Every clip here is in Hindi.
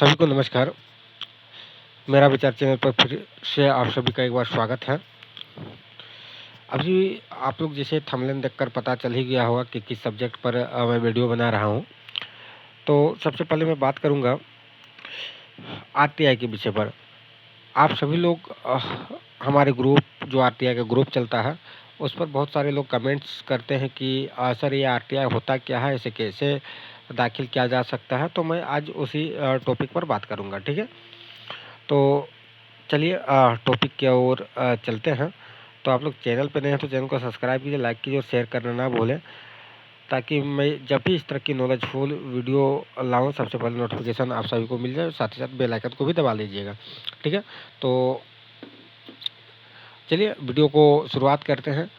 सभी को नमस्कार। मेरा विचार चैनल पर फिर से आप सभी का एक बार स्वागत है। अभी आप लोग जैसे थंबनेल देखकर पता चल ही गया होगा कि किस सब्जेक्ट पर मैं वीडियो बना रहा हूं। तो सबसे पहले मैं बात करूंगा आरटीआई के विषय पर। आप सभी लोग हमारे ग्रुप जो आरटीआई का ग्रुप चलता है उस पर बहुत सारे लोग कमेंट्स करते हैं कि सर ये आरटीआई होता क्या है, इसे कैसे दाखिल किया जा सकता है। तो मैं आज उसी टॉपिक पर बात करूंगा, ठीक है। तो चलिए टॉपिक की ओर चलते हैं। तो आप लोग चैनल पर नए हैं तो चैनल को सब्सक्राइब कीजिए, लाइक कीजिए और शेयर करना ना भूलें, ताकि मैं जब भी इस तरह की नॉलेजफुल वीडियो लाऊं सबसे पहले नोटिफिकेशन आप सभी को मिल जाए। साथ ही साथ बेल आइकन को भी दबा लीजिएगा, ठीक है। तो चलिए वीडियो को शुरुआत करते हैं।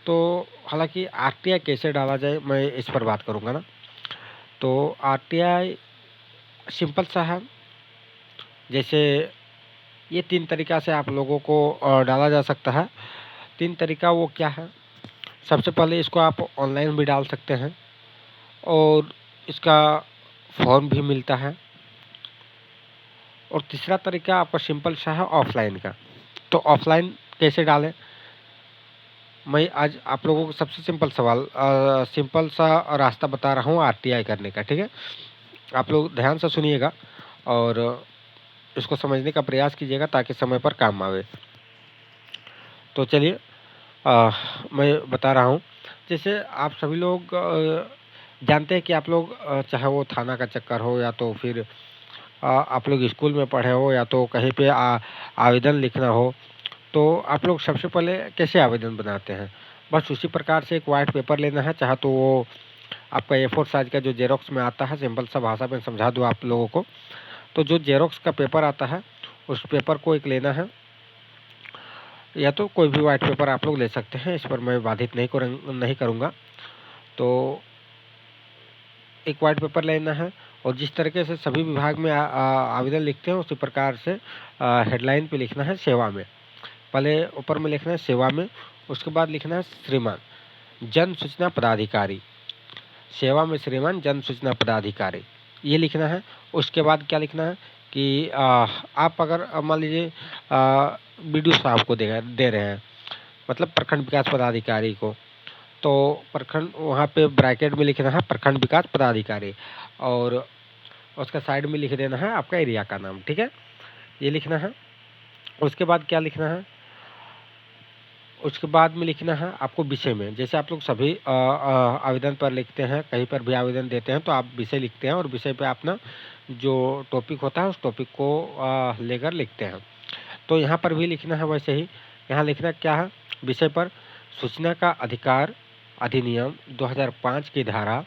तो हालांकि आरटीआई कैसे डाला जाए मैं इस पर बात करूंगा ना। तो आरटीआई सिंपल सा है। जैसे ये 3 तरीक़ा से आप लोगों को डाला जा सकता है। 3 तरीक़ा वो क्या है? सबसे पहले इसको आप ऑनलाइन भी डाल सकते हैं और इसका फॉर्म भी मिलता है। और तीसरा तरीक़ा आपका सिंपल सा है ऑफ़लाइन का। तो ऑफ़लाइन कैसे डालें? मैं आज आप लोगों को सबसे सिंपल सा रास्ता बता रहा हूँ आरटीआई करने का, ठीक है। आप लोग ध्यान से सुनिएगा और इसको समझने का प्रयास कीजिएगा ताकि समय पर काम आवे। तो चलिए मैं बता रहा हूँ। जैसे आप सभी लोग जानते हैं कि आप लोग चाहे वो थाना का चक्कर हो या तो फिर आप लोग स्कूल में पढ़े हो या तो कहीं पे आवेदन लिखना हो, तो आप लोग सबसे पहले कैसे आवेदन बनाते हैं? बस उसी प्रकार से एक व्हाइट पेपर लेना है, चाहे तो वो आपका A4 साइज़ का जो ज़ेरॉक्स में आता है। सिंपल सा भाषा में समझा दूँ आप लोगों को, तो जो ज़ेरॉक्स का पेपर आता है उस पेपर को एक लेना है, या तो कोई भी व्हाइट पेपर आप लोग ले सकते हैं, इस पर मैं बाधित नहीं करूँगा। तो एक व्हाइट पेपर लेना है और जिस तरीके से सभी विभाग में आवेदन लिखते हैं उसी प्रकार से हेडलाइन पे लिखना है सेवा में। पहले ऊपर में लिखना है सेवा में, उसके बाद लिखना है श्रीमान जन सूचना पदाधिकारी। सेवा में श्रीमान जन सूचना पदाधिकारी, ये लिखना है। उसके बाद क्या लिखना है कि आप अगर मान लीजिए बीडीओ साहब को दे रहे हैं, मतलब प्रखंड विकास पदाधिकारी को, तो प्रखंड वहाँ पे ब्रैकेट में लिखना है प्रखंड विकास पदाधिकारी और उसका साइड में लिख देना है आपका एरिया का नाम, ठीक है। ये लिखना है। उसके बाद क्या लिखना है? उसके बाद में लिखना है आपको विषय में। जैसे आप लोग सभी आवेदन पर लिखते हैं, कहीं पर भी आवेदन देते हैं तो आप विषय लिखते हैं और विषय पे अपना जो टॉपिक होता है उस टॉपिक को लेकर लिखते हैं। तो यहाँ पर भी लिखना है वैसे ही। यहाँ लिखना क्या है? विषय पर सूचना का अधिकार अधिनियम 2005 की धारा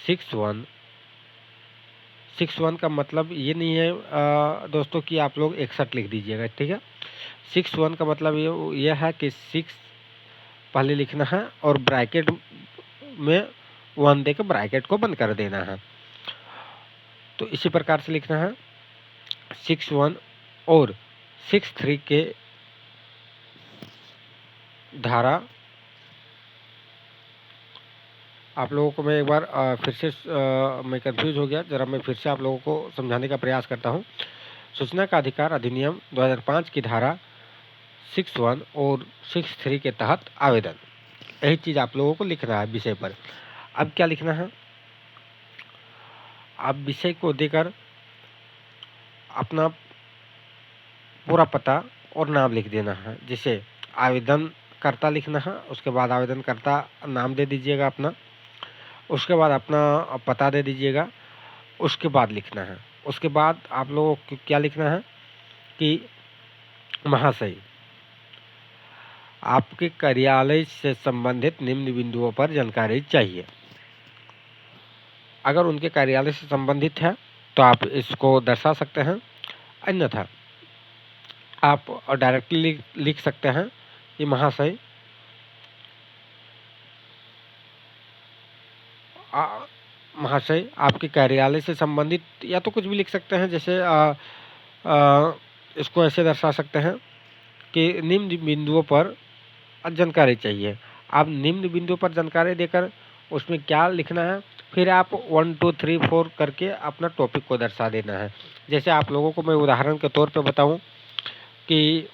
61 का मतलब ये नहीं है दोस्तों कि आप लोग 61 लिख दीजिएगा, ठीक है। 61 का मतलब ये है कि 6 पहले लिखना है और ब्रैकेट में 1 देकर ब्रैकेट को बंद कर देना है। तो इसी प्रकार से लिखना है 61 और 63 के धारा। आप लोगों को मैं एक बार फिर से मैं कंफ्यूज हो गया, ज़रा मैं फिर से आप लोगों को समझाने का प्रयास करता हूँ। सूचना का अधिकार अधिनियम 2005 की धारा 61 और 63 के तहत आवेदन, यही चीज़ आप लोगों को लिखना है विषय पर। अब क्या लिखना है? आप विषय को देकर अपना पूरा पता और नाम लिख देना है। जैसे आवेदनकर्ता लिखना है, उसके बाद आवेदनकर्ता नाम दे दीजिएगा अपना, उसके बाद अपना पता दे दीजिएगा। उसके बाद लिखना है, उसके बाद आप लोगों को क्या लिखना है कि महाशय आपके कार्यालय से संबंधित निम्न बिंदुओं पर जानकारी चाहिए। अगर उनके कार्यालय से संबंधित है तो आप इसको दर्शा सकते हैं, अन्यथा आप डायरेक्टली लिख सकते हैं कि महाशय आपके कार्यालय से संबंधित, या तो कुछ भी लिख सकते हैं। जैसे इसको ऐसे दर्शा सकते हैं कि निम्न बिंदुओं पर जानकारी चाहिए। आप निम्न बिंदुओं पर जानकारी देकर उसमें क्या लिखना है? फिर आप 1 2 3 4 करके अपना टॉपिक को दर्शा देना है। जैसे आप लोगों को मैं उदाहरण के तौर पे बताऊँ कि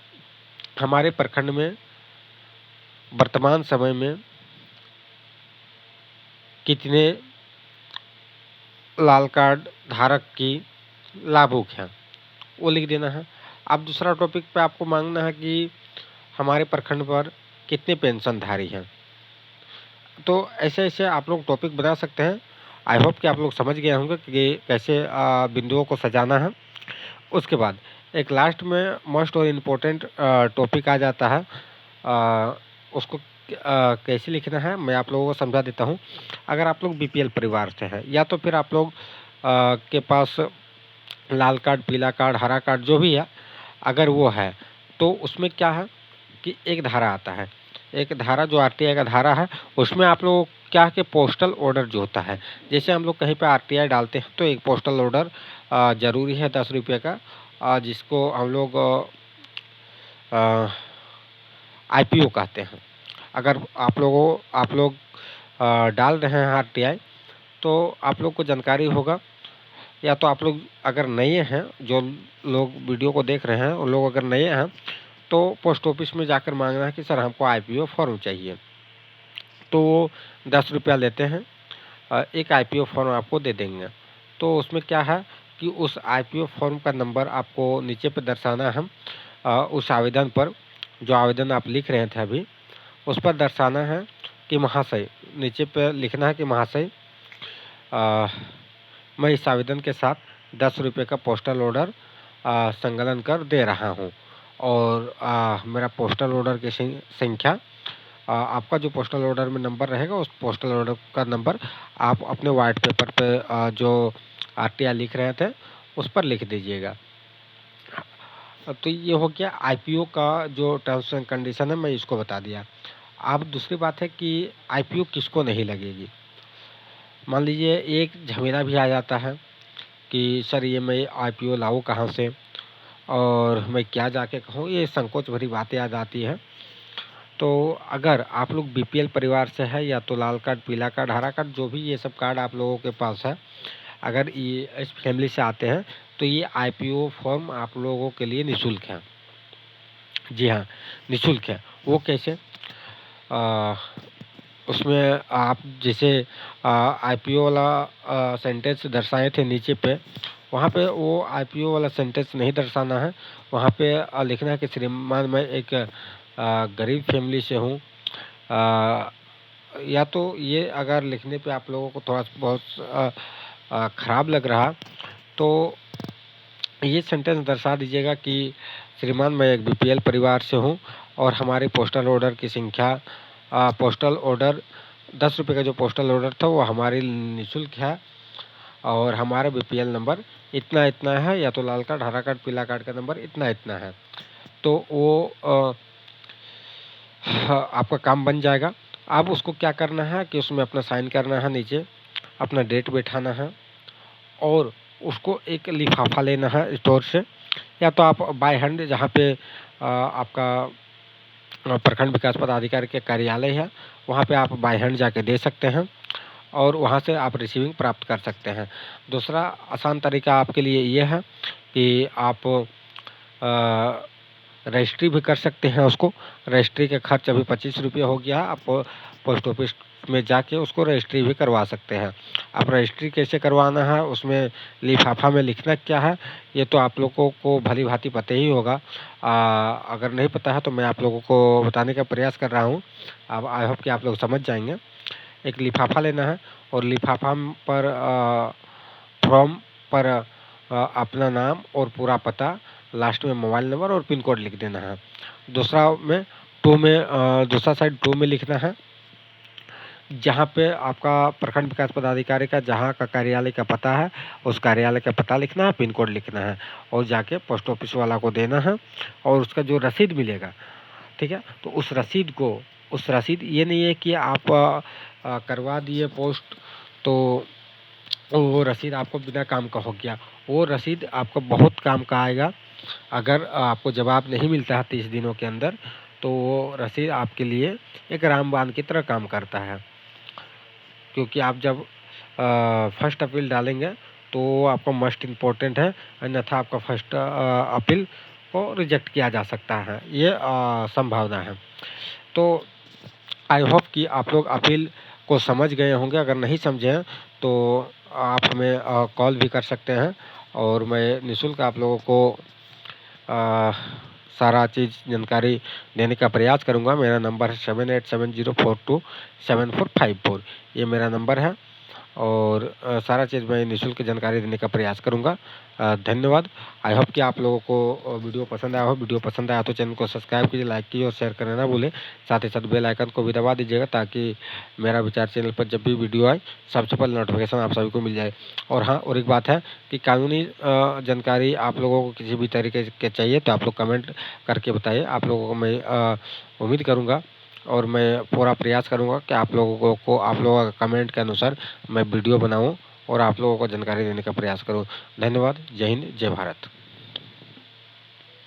हमारे प्रखंड में वर्तमान समय में कितने लाल कार्ड धारक की लाभुक हैं, वो लिख देना है। अब दूसरा टॉपिक पे आपको मांगना है कि हमारे प्रखंड पर कितने पेंशनधारी हैं। तो ऐसे-ऐसे आप लोग टॉपिक बना सकते हैं। आई होप कि आप लोग समझ गए होंगे कि कैसे बिंदुओं को सजाना है। उसके बाद एक लास्ट में मोस्ट और इम्पोर्टेंट टॉपिक आ जाता है। उसको कैसे लिखना है मैं आप लोगों को समझा देता हूँ। अगर आप लोग बीपीएल परिवार से हैं या तो फिर आप लोग के पास लाल कार्ड, पीला कार्ड, हरा कार्ड जो भी है, अगर वो है तो उसमें क्या है कि एक धारा आता है। एक धारा जो आरटीआई का धारा है, उसमें आप लोग क्या है कि पोस्टल ऑर्डर जो होता है, जैसे हम लोग कहीं पे आरटीआई डालते हैं तो एक पोस्टल ऑर्डर ज़रूरी है 10 रुपये का, जिसको हम लोग आईपीओ कहते हैं। अगर आप लोग डाल रहे हैं आरटीआई तो आप लोग को जानकारी होगा, या तो आप लोग अगर नए हैं, जो लोग वीडियो को देख रहे हैं उन लोग अगर नए हैं तो पोस्ट ऑफिस में जाकर मांगना है कि सर हमको आईपीओ फॉर्म चाहिए। तो वो 10 रुपया लेते हैं, एक आईपीओ फॉर्म आपको दे देंगे। तो उसमें क्या है कि उस आईपीओ फॉर्म का नंबर आपको नीचे पे दर्शाना है। उस आवेदन पर, जो आवेदन आप लिख रहे थे अभी, उस पर दर्शाना है कि महाशय, नीचे पे लिखना है कि महाशय मैं इस आवेदन के साथ 10 रुपये का पोस्टल ऑर्डर संकलन कर दे रहा हूँ, और मेरा पोस्टल ऑर्डर की संख्या, आपका जो पोस्टल ऑर्डर में नंबर रहेगा उस पोस्टल ऑर्डर का नंबर आप अपने व्हाइट पेपर पे जो आरटीआई लिख रहे थे उस पर लिख दीजिएगा। तो ये हो गया आईपीओ का जो टर्म्स एंड कंडीशन है, मैं इसको बता दिया। अब दूसरी बात है कि आईपीओ किसको नहीं लगेगी। मान लीजिए एक झमेला भी आ जाता है कि सर ये मैं आईपीओ लाऊं कहाँ से, और मैं क्या जाके कहूँ, ये संकोच भरी बातें आ जाती हैं। तो अगर आप लोग बीपीएल परिवार से है, या तो लाल कार्ड, पीला कार्ड, हरा कार्ड, जो भी ये सब कार्ड आप लोगों के पास है, अगर ये इस फैमिली से आते हैं तो ये आईपीओ फॉर्म आप लोगों के लिए निःशुल्क है। जी हाँ, निःशुल्क है। वो कैसे? उसमें आप जैसे आईपीओ वाला सेंटेंस दर्शाए थे नीचे पे, वहाँ पे वो आईपीओ वाला सेंटेंस नहीं दर्शाना है। वहाँ पे लिखना है कि श्रीमान मैं एक गरीब फैमिली से हूँ। या तो ये अगर लिखने पे आप लोगों को थोड़ा बहुत ख़राब लग रहा, तो ये सेंटेंस दर्शा दीजिएगा कि श्रीमान मैं एक बीपीएल परिवार से हूँ, और हमारी पोस्टल ऑर्डर की संख्या, पोस्टल ऑर्डर 10 रुपये का जो पोस्टल ऑर्डर था वो हमारे निःशुल्क है, और हमारा बीपीएल नंबर इतना इतना है, या तो लाल कार्ड, हरा कार्ड, पीला कार्ड का नंबर इतना इतना है। तो वो आपका काम बन जाएगा। अब उसको क्या करना है कि उसमें अपना साइन करना है, नीचे अपना डेट बैठाना है, और उसको एक लिफाफा लेना है स्टोर से, या तो आप बाय हैंड जहाँ पे आपका प्रखंड विकास पदाधिकारी के कार्यालय है वहाँ पे आप बाय हैंड जाके दे सकते हैं, और वहाँ से आप रिसीविंग प्राप्त कर सकते हैं। दूसरा आसान तरीका आपके लिए ये है कि आप रजिस्ट्री भी कर सकते हैं उसको। रजिस्ट्री का खर्च अभी 25 रुपये हो गया है। आप पोस्ट ऑफिस में जाके उसको रजिस्ट्री भी करवा सकते हैं। आप रजिस्ट्री कैसे करवाना है, उसमें लिफाफा में लिखना क्या है, ये तो आप लोगों को भली भांति पता ही होगा। अगर नहीं पता है तो मैं आप लोगों को बताने का प्रयास कर रहा हूँ। अब आई होप कि आप लोग समझ जाएंगे। एक लिफाफा लेना है, और लिफाफा पर फॉर्म पर अपना नाम और पूरा पता, लास्ट में मोबाइल नंबर और पिन कोड लिख देना है। दूसरा साइड 2 में लिखना है, जहाँ पे आपका प्रखंड विकास पदाधिकारी का जहाँ का कार्यालय का पता है उस कार्यालय का पता लिखना है, पिन कोड लिखना है, और जाके पोस्ट ऑफिस वाला को देना है, और उसका जो रसीद मिलेगा, ठीक है, तो उस रसीद ये नहीं है कि आप करवा दिए पोस्ट तो वो रसीद आपको बिना काम का हो गया। वो रसीद आपको बहुत काम का आएगा। अगर आपको जवाब नहीं मिलता है 30 दिनों के अंदर, तो वो रसीद आपके लिए एक रामबाण की तरह काम करता है। क्योंकि आप जब फर्स्ट अपील डालेंगे तो आपका मस्ट इम्पोर्टेंट है, अन्यथा आपका फर्स्ट अपील को रिजेक्ट किया जा सकता है, ये संभावना है। तो आई होप कि आप लोग अपील को समझ गए होंगे। अगर नहीं समझे हैं तो आप हमें कॉल भी कर सकते हैं और मैं निःशुल्क आप लोगों को सारा चीज़ जानकारी देने का प्रयास करूँगा। मेरा नंबर है 7870427454, ये मेरा नंबर है और सारा चीज़ मैं निःशुल्क जानकारी देने का प्रयास करूँगा। धन्यवाद। आई होप कि आप लोगों को वीडियो पसंद आया हो। वीडियो पसंद आया तो चैनल को सब्सक्राइब कीजिए, लाइक कीजिए और शेयर करना ना भूलें। साथ ही साथ बेल आइकन को भी दबा दीजिएगा ताकि मेरा विचार चैनल पर जब भी वीडियो आए सबसे पहले नोटिफिकेशन आप सभी को मिल जाए। और हाँ, और एक बात है कि कानूनी जानकारी आप लोगों को किसी भी तरीके के चाहिए तो आप लोग कमेंट करके बताइए। आप लोगों को मैं उम्मीद करूँगा और मैं पूरा प्रयास करूँगा कि आप लोगों को आप लोगों का कमेंट के अनुसार मैं वीडियो बनाऊँ और आप लोगों को जानकारी देने का प्रयास करूँ। धन्यवाद। जय हिंद, जय भारत।